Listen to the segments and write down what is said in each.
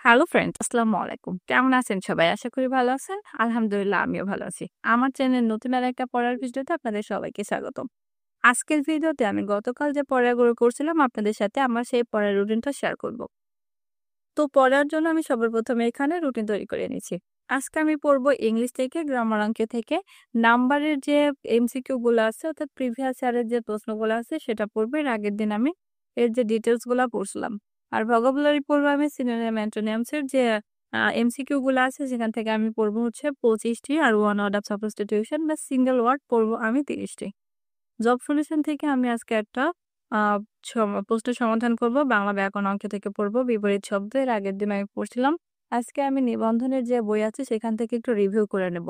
Hello friend, আসসালামু আলাইকুম। কেমন আছেন সবাই? আশা করি ভালো আছেন। আলহামদুলিল্লাহ আমিও ভালো আছি। আমার চ্যানেলের নতুন আরেকটা পড়ার ভিডিওতে আপনাদের সবাইকে স্বাগতম। আজকের ভিডিওতে আমি গতকাল যে পড়াগুলো করছিলাম আপনাদের সাথে আমার সেই পড়ার রুটিনটা শেয়ার করব। তো পড়ার জন্য আমি সবার ১ম এ এখানে রুটিন তৈরি করে নিয়েছি। আজকে আমি পড়ব ইংলিশ থেকে, গ্রামার অঙ্ক থেকে, নাম্বারের যে এমসিকিউ গুলো আছে অর্থাৎ প্রিভিয়াস ইয়ারের যে প্রশ্নগুলো আছে সেটা পড়ব। এর আগের দিন আমি এর যে ডিটেইলস গুলা পড়ছিলাম। আর ভোকাবুলারি পড়বো আমি সিনোনিম অ্যান্টোনিমস এর যে এমসিকিউ গুলো আছে সেখান থেকে আমি পড়বো হচ্ছে ২৫ টি আর ওয়ান ওয়ার্ড অফ সাবস্টিটিউশন বা সিঙ্গেল ওয়ার্ড পড়বো আমি ৩০ টি। জব সলিউশন থেকে আমি আজকে একটা আ প্রশ্নের সমাধান করব। বাংলা ব্যাকরণ অংশ থেকে পড়ব। বিপরীত শব্দ এর আগের দিন আমি পড়ছিলাম। আজকে আমি নিবন্ধনের যে বই আছে সেখান থেকে একটু রিভিউ করে নেব।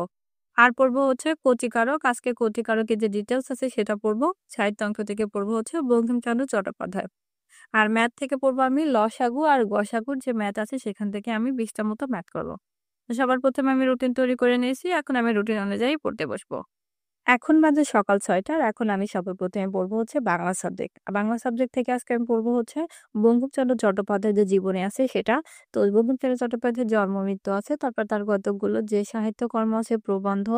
আর পড়ব হচ্ছে কচিকারক। আজকে কচিকারকের যে ডিটেইলস আছে সেটা পড়ব। সাহিত্য অংশ থেকে পড়ব হচ্ছে বঙ্কিমচন্দ্র চট্টোপাধ্যায়। আর ম্যাথ থেকে পড়ব আমি লসাগু আর গসাগুর যে ম্যাথ আছে সেখান থেকে আমি ২০ টা মতো ম্যাথ করব। তো সবার ১ম এ আমি রুটিন তৈরি করে নিয়েছি। এখন আমি রুটিন অনুযায়ী পড়তে বসবো। এখন বাজে সকাল ৬টা আর এখন আমি সর্বপ্রথমে পড়বো হচ্ছে বাংলা সাবজেক্ট। বাংলা সাবজেক্ট থেকে আজকে আমি পড়বো হচ্ছে বঙ্কিমচন্দ্র চট্টোপাধ্যায়ের যে জীবনী আছে সেটা। তো বঙ্কিমচন্দ্র চট্টোপাধ্যায়ের জন্ম-মৃত্যু আছে, তারপর তার কতকগুলো যে সাহিত্যকর্ম আছে, প্রবন্ধ,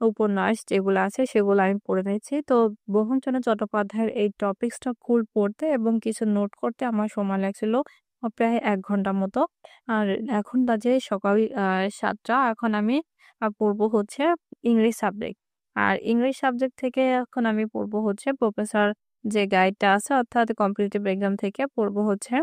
উপন্যাস যেগুলো আছে সেগুলো আমি পড়ে নিয়েছি। তো বঙ্কিমচন্দ্র চট্টোপাধ্যায়ের এই টপিকসটা ফুল পড়তে এবং কিছু নোট করতে আমার সময় লাগছিল প্রায় ১ ঘন্টা মতো। আর এখন বাজে সকাল ৭টা। এখন আমি পড়বো হচ্ছে ইংলিশ সাবজেক্ট। আর ইংলিশ সাবজেক্ট থেকে এখন আমি পড়বো হচ্ছে প্রফেসর যে গাইডটা আছে অর্থাৎ কম্পিটিটিভ এক্সাম থেকে পড়বো হচ্ছে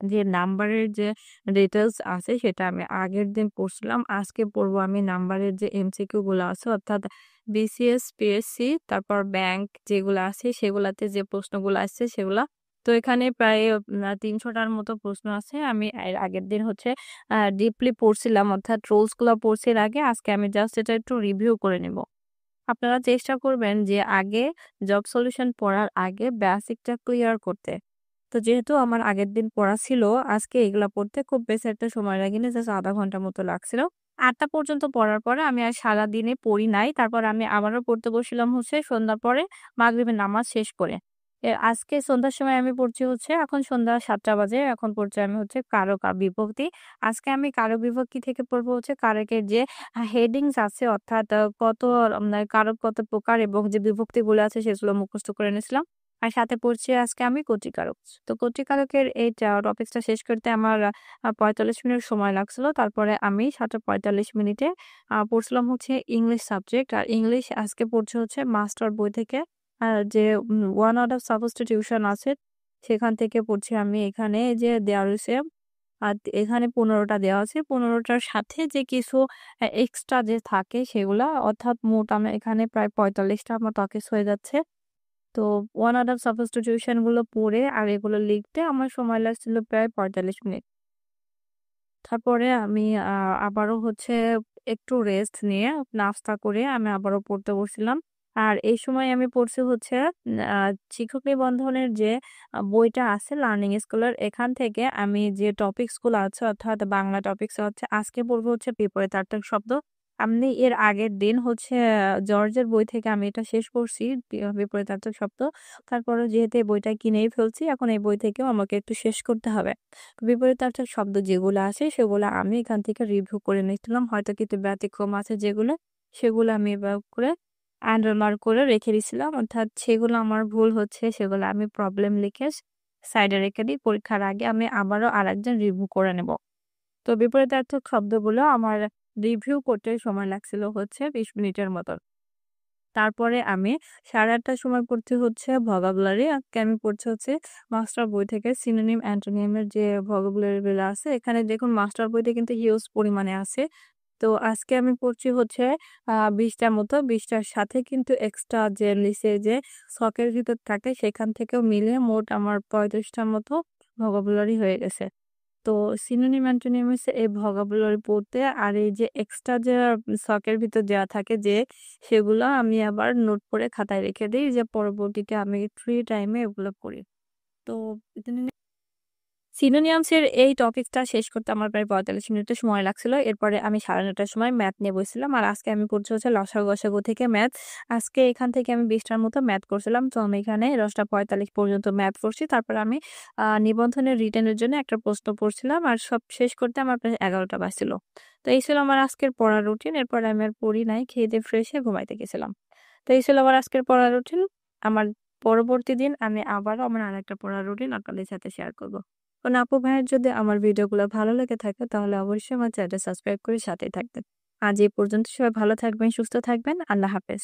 যে নাম্বারের যে ডিটেইলস আছে সেটা আমি আগের দিন পড়ছিলাম। আজকে পড়বো আমি নাম্বারের যে এমসিকিউ গুলো আছে অর্থাৎ বিসিএস, পিএসসি তারপর ব্যাংক যেগুলো আছে সেগুলাতে যে প্রশ্নগুলো আসছে সেগুলা। তো এখানে প্রায় ৩০০ টার মতো প্রশ্ন আছে। আমি এর আগের দিন হচ্ছে ডিপলি পড়ছিলাম অর্থাৎ রুলস গুলা পড়ছি এর আগে। আজকে আমি জাস্ট এটা একটু রিভিউ করে নিব। আপনারা চেষ্টা করবেন যে আগে জব সলিউশন পড়ার আগে বেসিকটা ক্লিয়ার করতে। তো যেহেতু আমার আগের দিন পড়া ছিল, আজকে এগুলা পড়তে খুব বেশি একটা সময় লাগেনি। জাস্ট ০.৫ ঘন্টা মতো লাগছিল। ৮টা পর্যন্ত পড়ার পরে আমি আর সারাদিনে পড়ি নাই। তারপর আমি আবারও পড়তে বসছিলাম হচ্ছে সন্ধ্যার পরে মাগরিবের নামাজ শেষ করে। আজকে সন্ধ্যার সময় আমি পড়ছি হচ্ছে এখন সন্ধ্যা ৭টা বাজে। এখন পড়ছি আমি হচ্ছে কারক আর বিভক্তি। আজকে আমি কারক বিভক্তি থেকে পড়বো হচ্ছে কারকের যে হেডিংস আছে অর্থাৎ কত কারক কত প্রকার এবং যে বিভক্তিগুলো আছে সেগুলো মুখস্থ করে নিয়েছিলাম। আর সাথে পড়ছি আজকে আমি কটিকারক। তো কটিকারকের এই টপিকসটা শেষ করতে আমার ৪৫ মিনিট সময় লাগছিল। তারপরে আমি ৭:৪৫ মিনিটে পড়ছিলাম হচ্ছে ইংলিশ সাবজেক্ট। আর ইংলিশ আজকে পড়ছি হচ্ছে মাস্টার বই থেকে। যে ওয়ান ওয়ার্ড অফ সাবস্টিটিউশন আছে সেখান থেকে পড়ছি আমি। এখানে যে দেওয়া রয়েছে এখানে ১৫ টা দেওয়া আছে। ১৫ টার সাথে যে কিছু এক্সট্রা যে থাকে সেগুলা অর্থাৎ মোট আমার এখানে প্রায় ৪৫ টা আমার টপিকস হয়ে যাচ্ছে। তো ওয়ান ওয়ার্ড অফ সাবস্টিটিউশন গুলো পড়ে আর এগুলো লিখতে আমার সময় লাগছিল প্রায় ৪৫ মিনিট। তারপরে আমি আবারও হচ্ছে একটু রেস্ট নিয়ে নাস্তা করে আমি আবারও পড়তে বসছিলাম। আর এই সময় আমি পড়ছি হচ্ছে আ শিক্ষক নিবন্ধনের যে বইটা আছে লার্নিং স্কুলের এখান থেকে আমি যে টপিকস গুলো আছে অর্থাৎ বাংলা টপিকস হচ্ছে আজকে পড়বো হচ্ছে বিপরীতার্থক শব্দ। আমি এর আগের দিন হচ্ছে জর্জের বই থেকে আমি এটা শেষ করছি বিপরীতার্থক শব্দ। তারপরেও যেহেতু এই বইটা কিনেই ফেলছি এখন এই বই থেকেও আমাকে একটু শেষ করতে হবে। বিপরীতার্থক শব্দ যেগুলো আছে সেগুলো আমি এখান থেকে রিভিউ করে নিচ্ছিলাম। হয়তো কিছু ব্যতিক্রম আছে যেগুলো, সেগুলো আমি এভাবে করে আন্ডারমার্ক করে রেখে দিছিলাম। অর্থাৎ সেগুলো আমার ভুল হচ্ছে সেগুলো আমি প্রবলেম লিখে সাইডে রেখে দিই। পরীক্ষার আগে আমি আবারও আরেকজন রিভিউ করে নেব। তো বিপরীতার্থক শব্দগুলো আমার রিভিউ করতে সময় লাগছিল হচ্ছে ২০ মিনিটের মতো। তারপরে আমি ৮:৩০ টার সময় পড়ছি হচ্ছে ভোকাবুলারি। আজকে আমি পড়ছি হচ্ছে মাস্টার বই থেকে সিনোনিম, অ্যান্টোনিম এর যে ভোকাবুলারি গুলো আছে এখানে দেখুন মাস্টার বইতে কিন্তু হিউজ পরিমাণে আছে। তো আজকে আমি পড়ছি হচ্ছে ২০ টার মতো। ২০ টার সাথে কিন্তু এক্সট্রা যে নিচে যে ছকের ভিতর থাকে সেখান থেকেও মিলিয়ে মোট আমার ৩৫ টার মতো ভোকাবুলারি হয়ে গেছে। তো সিনোনিম, অ্যান্টোনিমাস এই ভোকাবুলারি পড়তে আর এই যে এক্সট্রা যে ছকের ভিতর দেওয়া থাকে যে সেগুলো আমি আবার নোট করে খাতায় রেখে দেই যে পরবর্তীতে আমি ফ্রি টাইমে এগুলো করি। তো সিনোনিয়ামস এর এই টপিকটা শেষ করতে আমার প্রায় ৪৫ মিনিটের সময় লাগছিল। এরপরে আমি ৯:৩০ টার সময় ম্যাথ নিয়ে বসছিলাম। আর আজকে আমি পড়ছি হচ্ছে লসাগু গসাগু থেকে ম্যাথ। আজকে এখান থেকে আমি ২০ টার মতো ম্যাথ করছিলাম। তো আমি এখানে ১০:৪৫ পর্যন্ত ম্যাথ পড়ছি। তারপরে আমি নিবন্ধনের রিটেনের জন্য একটা প্রশ্ন পড়ছিলাম। আর সব শেষ করতে আমার প্রায় ১১টা বাজছিল। তো এই ছিল আমার আজকের পড়ার রুটিন। এরপরে আমি আর পড়ি নাই। খেয়ে-দেয়ে ফ্রেশ হয়ে ঘুমাইতে গেছিলাম। তো এই ছিল আমার আজকের পড়ার রুটিন। আমার পরবর্তী দিন আমি আবারও আমার আরেকটা পড়ার রুটিন আপনাদের সাথে শেয়ার করব। কোন আপু ভাইয়ের যদি আমার ভিডিওগুলো ভালো লেগে থাকে তাহলে অবশ্যই আমার চ্যানেলটা সাবস্ক্রাইব করে সাথেই থাকবেন। আজ এই পর্যন্ত সবাই ভালো থাকবেন, সুস্থ থাকবেন। আল্লাহ হাফেজ।